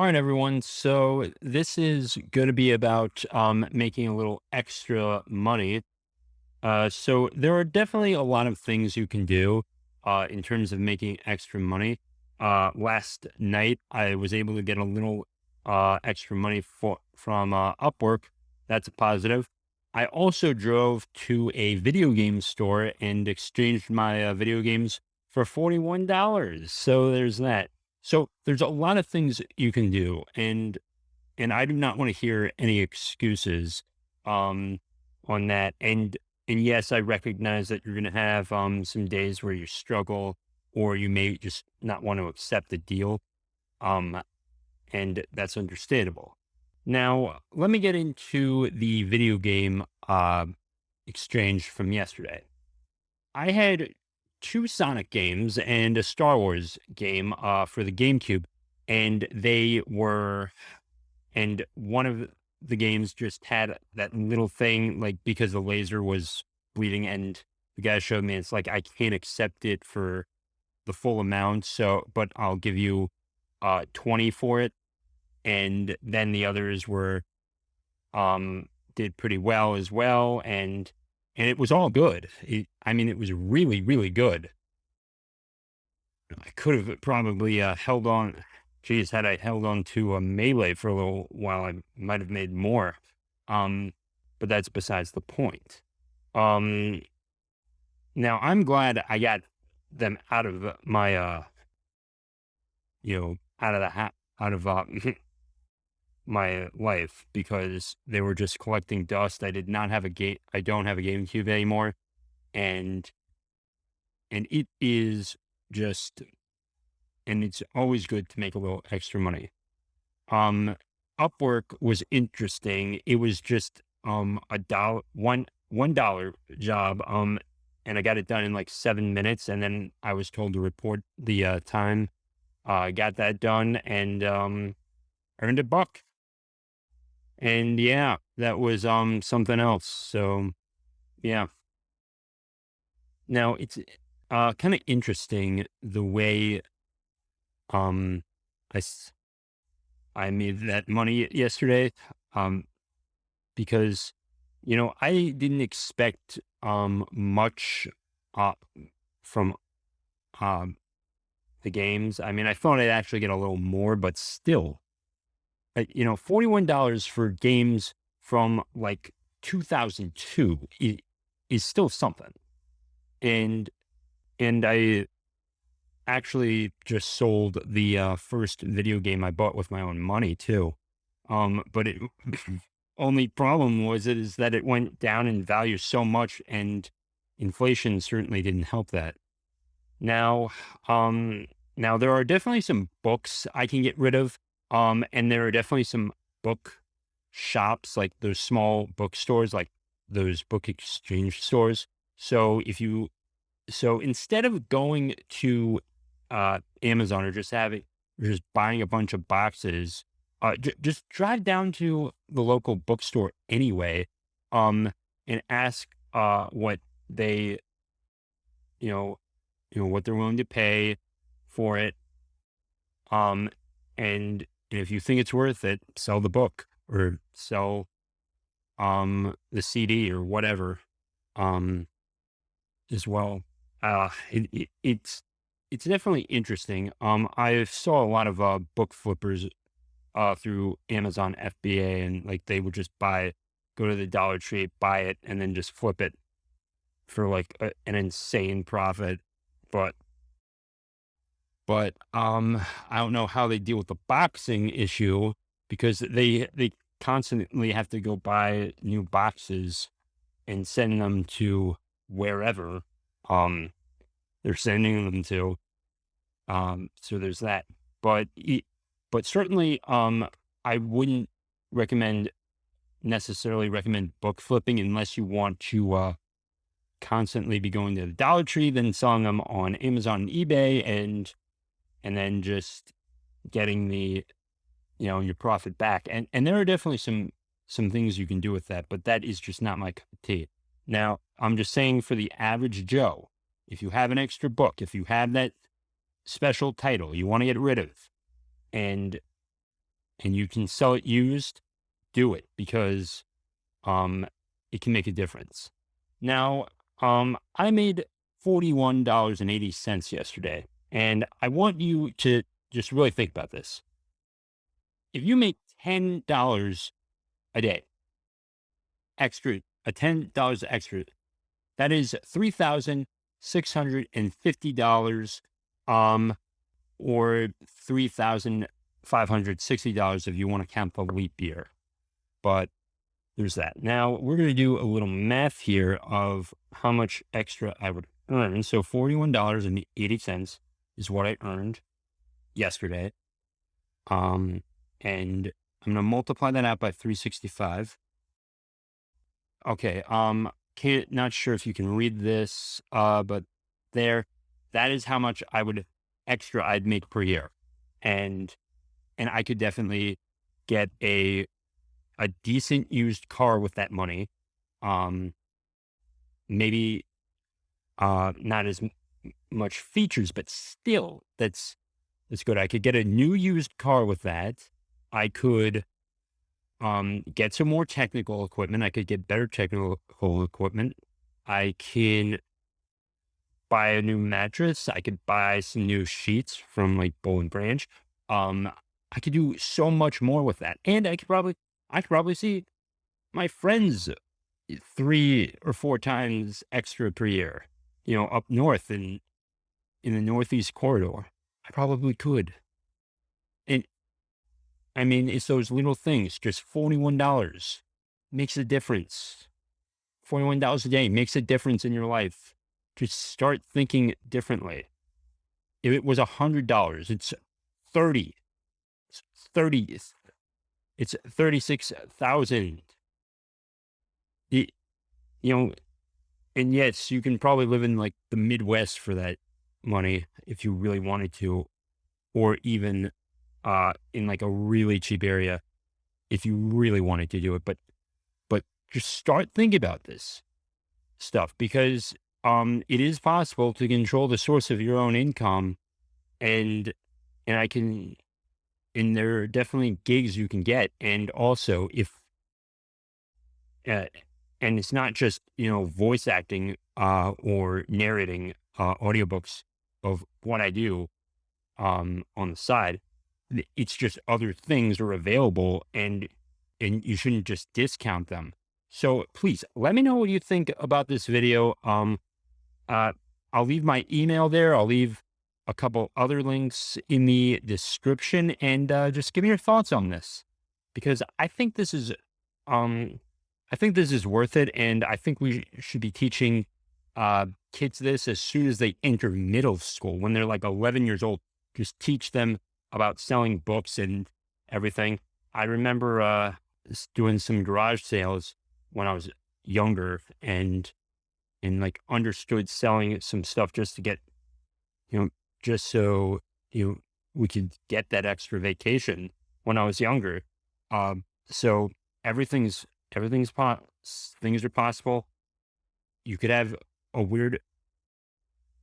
All right, everyone. So this is going to be about making a little extra money. So there are definitely a lot of things you can do in terms of making extra money. Last night, I was able to get a little extra money from Upwork. That's a positive. I also drove to a video game store and exchanged my video games for $41. So there's that. So there's a lot of things you can do, and I do not want to hear any excuses um, on that. And yes, I recognize that you're going to have some days where you struggle, or you may just not want to accept the deal, um, and that's understandable. Now, let me get into the video game exchange from yesterday. I had two Sonic games and a Star Wars game for the GameCube, and and one of the games just had that little thing, like, because the laser was bleeding, and the guy showed me, it's like, I can't accept it for the full amount. So, but I'll give you 20 for it. And then the others did pretty well as well. And it was all good. I mean, it was really, really good. I could have probably held on. Geez, had I held on to a melee for a little while, I might have made more. Um, but that's besides the point. Um, Now I'm glad I got them out of my, out of out of my life, because they were just collecting dust. I did not have a game. I don't have a GameCube anymore, and it is just, and it's always good to make a little extra money. Um, Upwork was interesting. It was just a $1 job. And I got it done in like 7 minutes, and then I was told to report the time. I got that done and earned a buck. And yeah, that was something else. So yeah. Now it's kind of interesting the way um I s- I made that money yesterday. Um, because I didn't expect much uh from um the games. I mean, I thought I'd actually get a little more, but still, $41 for games from like 2002 is still something. And I actually just sold the first video game I bought with my own money too. But it only problem is that it went down in value so much, and inflation certainly didn't help that. Now, um, now there are definitely some books I can get rid of, and there are definitely some book shops, like those small bookstores, like those book exchange stores. So if you, so instead of going to Amazon, or just buying a bunch of boxes, just drive down to the local bookstore anyway, um, and ask what they, you know, what they're willing to pay for it. Um, and if you think it's worth it, sell the book, or sell the CD or whatever um as well. It's definitely interesting. I saw a lot of book flippers through Amazon FBA, and like they would just go to the Dollar Tree, buy it, and then just flip it for like an insane profit. But I don't know how they deal with the boxing issue, because they constantly have to go buy new boxes and send them to wherever um they're sending them to. So there's that. But but certainly I wouldn't recommend necessarily recommend book flipping unless you want to constantly be going to the Dollar Tree, then selling them on Amazon and eBay, and then just getting your profit back. And there are definitely some things you can do with that, but that is just not my cup of tea. Now, I'm just saying, for the average Joe, if you have an extra book, if you have that special title you want to get rid of, and and you can sell it used, do it because it can make a difference. Now, I made $41.80 yesterday, and I want you to just really think about this. If you make $10 a day extra, a $10 extra, that is $3,650, or $3,560 if you want to count the leap year. But there's that. Now we're going to do a little math here of how much extra I would earn. So $41.80 is what I earned yesterday. And I'm going to multiply that out by 365. Okay. Not sure if you can read this, but that is how much I'd make per year. And I could definitely get a decent used car with that money. Maybe, not as much features, but still that's good. I could get a new used car with that. I could, get some more technical equipment. I could get better technical equipment. I can buy a new mattress. I could buy some new sheets from like Bowl and Branch. I could do so much more with that. And I could probably see my friends 3 or 4 times extra per year, up north in the Northeast corridor. I probably could. And I mean, it's those little things, just $41 makes a difference. $41 a day makes a difference in your life. Just start thinking differently. If it was $100, it's 30. It's 30. It's 36,000. You know, and yes, you can probably live in like the Midwest for that money if you really wanted to, or even in like a really cheap area if you really wanted to do it. But just start thinking about this stuff because it is possible to control the source of your own income, and there are definitely gigs you can get, and also if uh, and it's not just voice acting or narrating audiobooks of what I do on the side. It's just other things are available, and you shouldn't just discount them. So please let me know what you think about this video. I'll leave my email there. I'll leave a couple other links in the description, and just give me your thoughts on this because I think this is worth it, and I think we should be teaching kids this as soon as they enter middle school when they're like 11 years old. Just teach them about selling books and everything. I remember doing some garage sales when I was younger, and like understood selling some stuff just to get, just so we could get that extra vacation when I was younger. So everything's things are possible. You could have a weird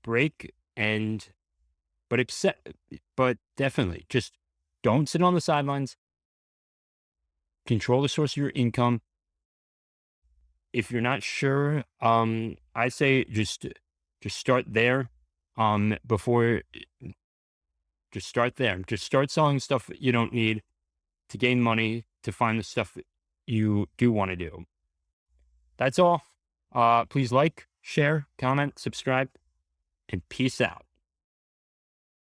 break, but definitely just don't sit on the sidelines. Control the source of your income. If you're not sure, I say just start there. Before Just start there. Just start selling stuff that you don't need to gain money to find the stuff that you do want to do. That's all. Please like, share, comment, subscribe, and peace out.